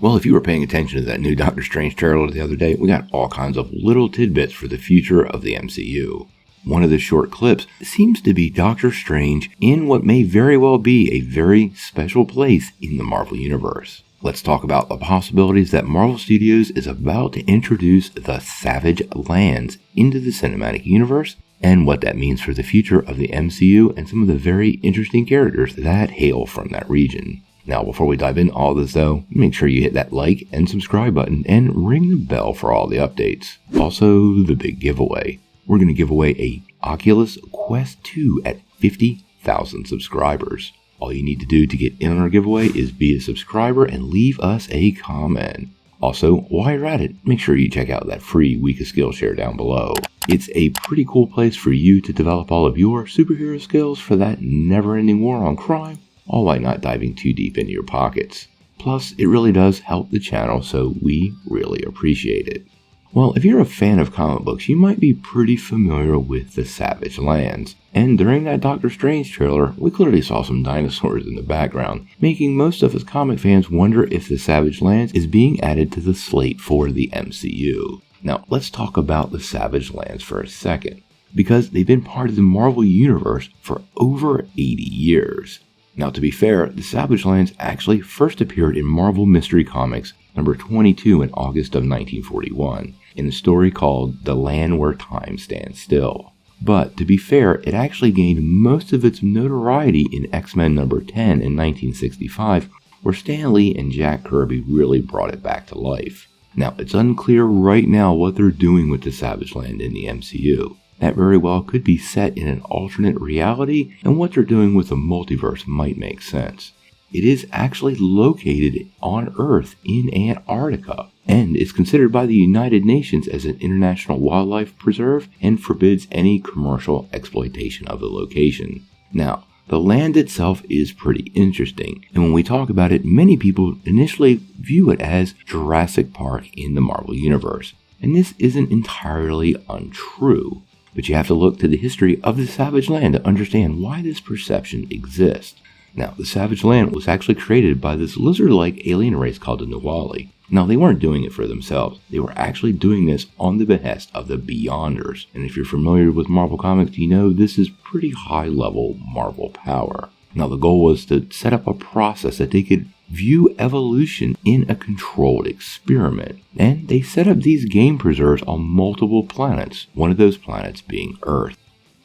Well, if you were paying attention to that new Doctor Strange trailer the other day, we got all kinds of little tidbits for the future of the MCU. One of the short clips seems to be Doctor Strange in what may very well be a very special place in the Marvel Universe. Let's talk about the possibilities that Marvel Studios is about to introduce the Savage Lands into the cinematic universe, and what that means for the future of the MCU and some of the very interesting characters that hail from that region. Now, before we dive into all this though, make sure you hit that like and subscribe button and ring the bell for all the updates. Also, the big giveaway. We're going to give away a Oculus Quest 2 at 50,000 subscribers. All you need to do to get in on our giveaway is be a subscriber and leave us a comment. Also, while you're at it, make sure you check out that free Week of Skillshare down below. It's a pretty cool place for you to develop all of your superhero skills for that never-ending war on crime, all while not diving too deep into your pockets. Plus, it really does help the channel, so we really appreciate it. Well, if you're a fan of comic books, you might be pretty familiar with the Savage Lands. And during that Doctor Strange trailer, we clearly saw some dinosaurs in the background, making most of us comic fans wonder if the Savage Lands is being added to the slate for the MCU. Now, let's talk about the Savage Lands for a second, because they've been part of the Marvel Universe for over 80 years. Now, to be fair, the Savage Lands actually first appeared in Marvel Mystery Comics number 22 in August of 1941, in a story called The Land Where Time Stands Still. But to be fair, it actually gained most of its notoriety in X-Men number 10 in 1965, where Stan Lee and Jack Kirby really brought it back to life. Now, it's unclear right now what they're doing with the Savage Land in the MCU. That very well could be set in an alternate reality, and what they're doing with the multiverse might make sense. It is actually located on Earth in Antarctica, and is considered by the United Nations as an international wildlife preserve and forbids any commercial exploitation of the location. Now, the land itself is pretty interesting, and when we talk about it, many people initially view it as Jurassic Park in the Marvel Universe, and this isn't entirely untrue. But you have to look to the history of the Savage Land to understand why this perception exists. Now, the Savage Land was actually created by this lizard-like alien race called the Nuwali. Now, they weren't doing it for themselves. They were actually doing this on the behest of the Beyonders. And if you're familiar with Marvel Comics, you know this is pretty high-level Marvel power. Now, the goal was to set up a process that they could view evolution in a controlled experiment. And they set up these game preserves on multiple planets, one of those planets being Earth.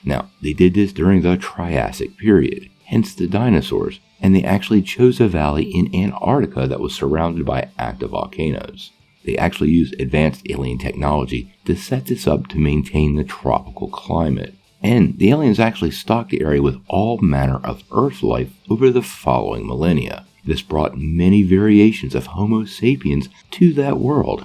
Now, they did this during the Triassic period, hence the dinosaurs, and they actually chose a valley in Antarctica that was surrounded by active volcanoes. They actually used advanced alien technology to set this up to maintain the tropical climate. And the aliens actually stocked the area with all manner of Earth life over the following millennia. This brought many variations of Homo sapiens to that world.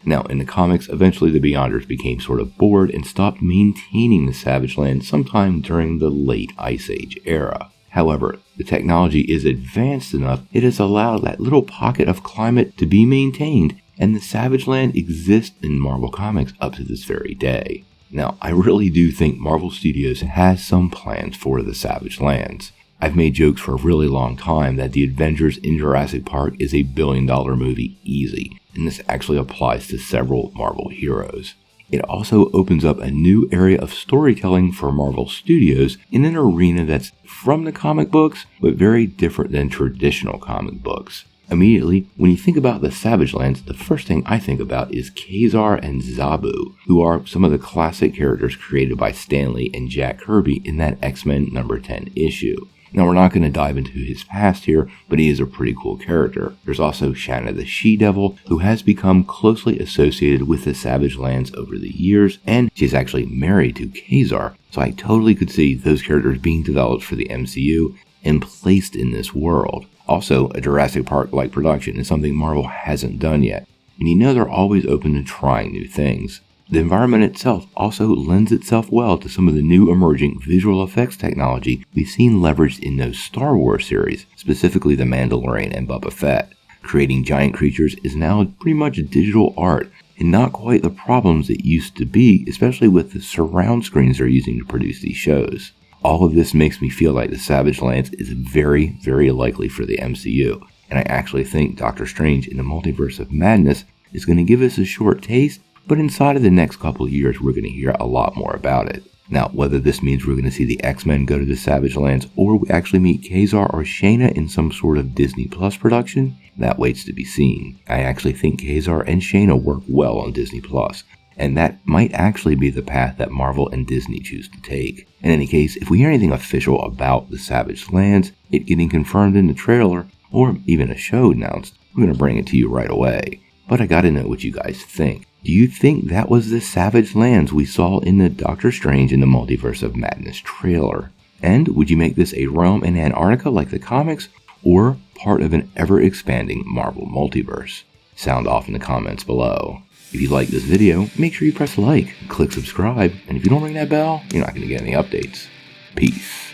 Now, in the comics, eventually the Beyonders became sort of bored and stopped maintaining the Savage Land sometime during the late Ice Age era. However, the technology is advanced enough it has allowed that little pocket of climate to be maintained, and the Savage Land exists in Marvel Comics up to this very day. Now, I really do think Marvel Studios has some plans for the Savage Lands. I've made jokes for a really long time that the Avengers in Jurassic Park is a billion-dollar movie easy, and this actually applies to several Marvel heroes. It also opens up a new area of storytelling for Marvel Studios in an arena that's from the comic books, but very different than traditional comic books. Immediately, when you think about the Savage Lands, the first thing I think about is ka-zar and Zabu, who are some of the classic characters created by Stan Lee and Jack Kirby in that X-Men number 10 issue. Now, we're not going to dive into his past here, but he is a pretty cool character. There's also Shanna the She-Devil, who has become closely associated with the Savage Lands over the years, and she's actually married to ka-zar, so I totally could see those characters being developed for the MCU and placed in this world. Also, a Jurassic Park-like production is something Marvel hasn't done yet, and you know they're always open to trying new things. The environment itself also lends itself well to some of the new emerging visual effects technology we've seen leveraged in those Star Wars series, specifically The Mandalorian and Boba Fett. Creating giant creatures is now pretty much digital art, and not quite the problems it used to be, especially with the surround screens they're using to produce these shows. All of this makes me feel like the Savage Lands is very, very likely for the MCU, and I actually think Doctor Strange in the Multiverse of Madness is going to give us a short taste, but inside of the next couple of years we're going to hear a lot more about it. Now, whether this means we're going to see the X-Men go to the Savage Lands or we actually meet ka-zar or Shayna in some sort of Disney Plus production, that waits to be seen. I actually think ka-zar and Shayna work well on Disney Plus, and that might actually be the path that Marvel and Disney choose to take. In any case, if we hear anything official about the Savage Lands, it getting confirmed in the trailer, or even a show announced, we're going to bring it to you right away. But I gotta know what you guys think. Do you think that was the Savage Lands we saw in the Doctor Strange in the Multiverse of Madness trailer? And would you make this a realm in Antarctica like the comics, or part of an ever-expanding Marvel multiverse? Sound off in the comments below. If you like this video, make sure you press like, click subscribe, and if you don't ring that bell, you're not going to get any updates. Peace.